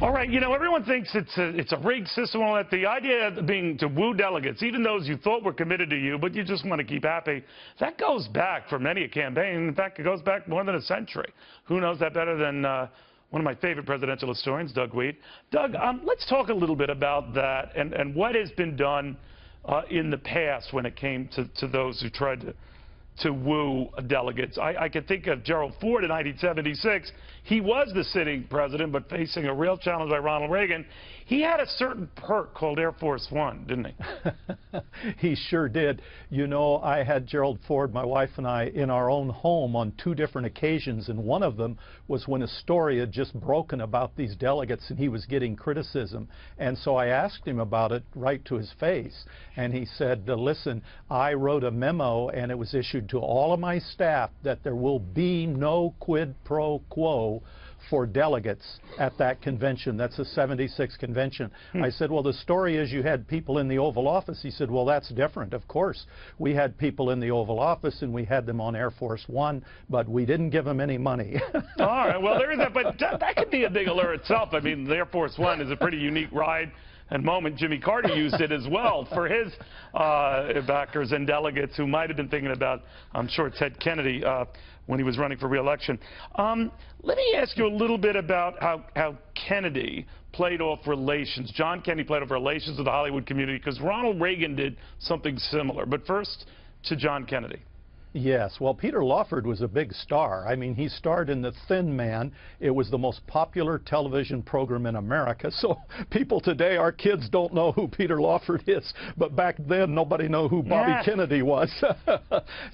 All right, everyone thinks it's a rigged system. All that. The idea being to woo delegates, even those you thought were committed to you, but you just want to keep happy, that goes back for many a campaign. In fact, it goes back more than a century. Who knows that better than one of my favorite presidential historians, Doug Wead. Doug, let's talk a little bit about that and what has been done in the past when it came to those who tried to woo delegates. I can think of Gerald Ford in 1976. He was the sitting president, but facing a real challenge by Ronald Reagan. He had a certain perk called Air Force One, didn't he? He sure did. You know, I had Gerald Ford, my wife and I, in our own home on 2 different occasions, and one of them was when a story had just broken about these delegates and he was getting criticism. And so I asked him about it right to his face, and he said, listen, I wrote a memo and it was issued to all of my staff that there will be no quid pro quo for delegates at that convention. That's the 76 convention. I said, well, the story is you had people in the Oval Office. He said, well, that's different. Of course, we had people in the Oval Office and we had them on Air Force One, but we didn't give them any money. All right, well, there is that, but that could be a big allure itself. I mean, the Air Force One is a pretty unique ride and moment. Jimmy Carter used it as well for his backers and delegates who might have been thinking about, I'm sure, Ted Kennedy when he was running for re-election. Let me ask you a little bit about how Kennedy played off relations. John Kennedy played off relations with the Hollywood community because Ronald Reagan did something similar. But first, to John Kennedy. Yes, well, Peter Lawford was a big star. I mean, he starred in The Thin Man. It was the most popular television program in America. So people today, our kids don't know who Peter Lawford is, but back then nobody knew who Bobby Kennedy was.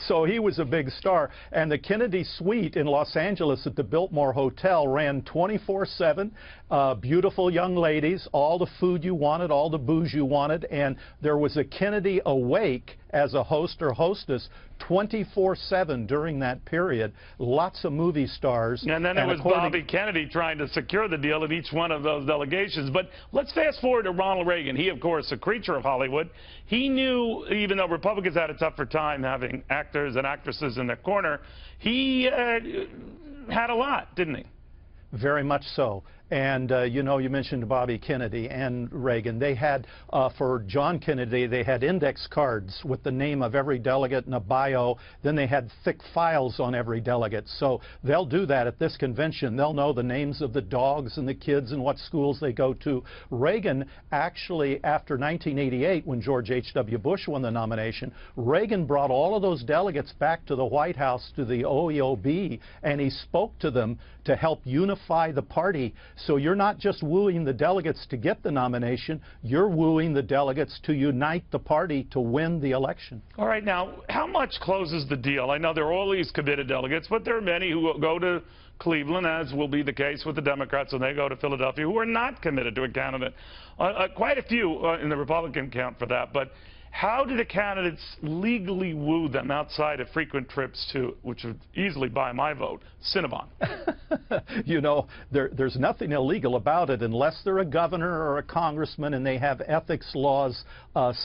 So he was a big star. And the Kennedy Suite in Los Angeles at the Biltmore Hotel ran 24/7. Beautiful young ladies, all the food you wanted, all the booze you wanted, and there was a Kennedy awake as a host or hostess 24/7 during that period. Lots of movie stars. And then it was Bobby Kennedy trying to secure the deal at each one of those delegations. But let's fast forward to Ronald Reagan. He, of course, a creature of Hollywood. He knew, even though Republicans had a tougher time having actors and actresses in their corner, he had a lot, didn't he? Very much so. And, you know, you mentioned Bobby Kennedy and Reagan. They had, for John Kennedy, they had index cards with the name of every delegate and a bio. Then they had thick files on every delegate. So they'll do that at this convention. They'll know the names of the dogs and the kids and what schools they go to. Reagan, actually, after 1988, when George H.W. Bush won the nomination, Reagan brought all of those delegates back to the White House, to the OEOB, and he spoke to them to help unify the party. So you're not just wooing the delegates to get the nomination, you're wooing the delegates to unite the party to win the election. All right, now, how much closes the deal? I know there are all these committed delegates, but there are many who go to Cleveland, as will be the case with the Democrats when they go to Philadelphia, who are not committed to a candidate. Quite a few in the Republican count for that, but how do the candidates legally woo them outside of frequent trips to, which would easily buy my vote, Cinnabon? You know, there's nothing illegal about it unless they're a governor or a congressman and they have ethics laws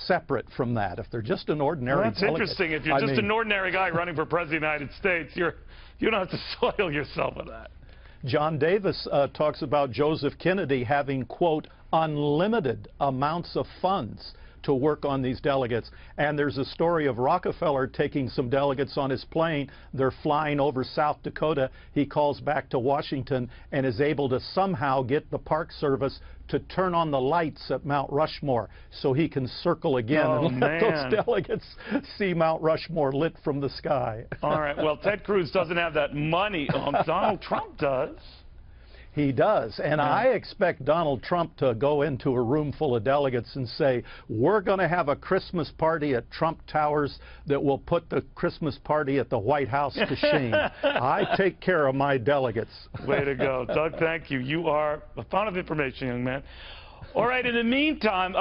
separate from that. If they're just an ordinary delegate. That's interesting. If you're just an ordinary guy running for president of the United States, you don't have to soil yourself with that. John Davis talks about Joseph Kennedy having, quote, unlimited amounts of funds to work on these delegates. And there's a story of Rockefeller taking some delegates on his plane. They're flying over South Dakota. He calls back to Washington and is able to somehow get the Park Service to turn on the lights at Mount Rushmore so he can circle again and let those delegates see Mount Rushmore lit from the sky. All right, well, Ted Cruz doesn't have that money. Donald Trump does. He does, and I expect Donald Trump to go into a room full of delegates and say, we're going to have a Christmas party at Trump Towers that will put the Christmas party at the White House to shame. I take care of my delegates. Way to go. Doug, thank you. You are a font of information, young man. All right, in the meantime,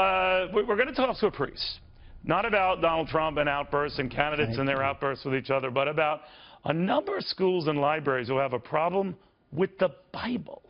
we're going to talk to a priest. Not about Donald Trump and outbursts and candidates and their outbursts with each other, but about a number of schools and libraries who have a problem with the Bible.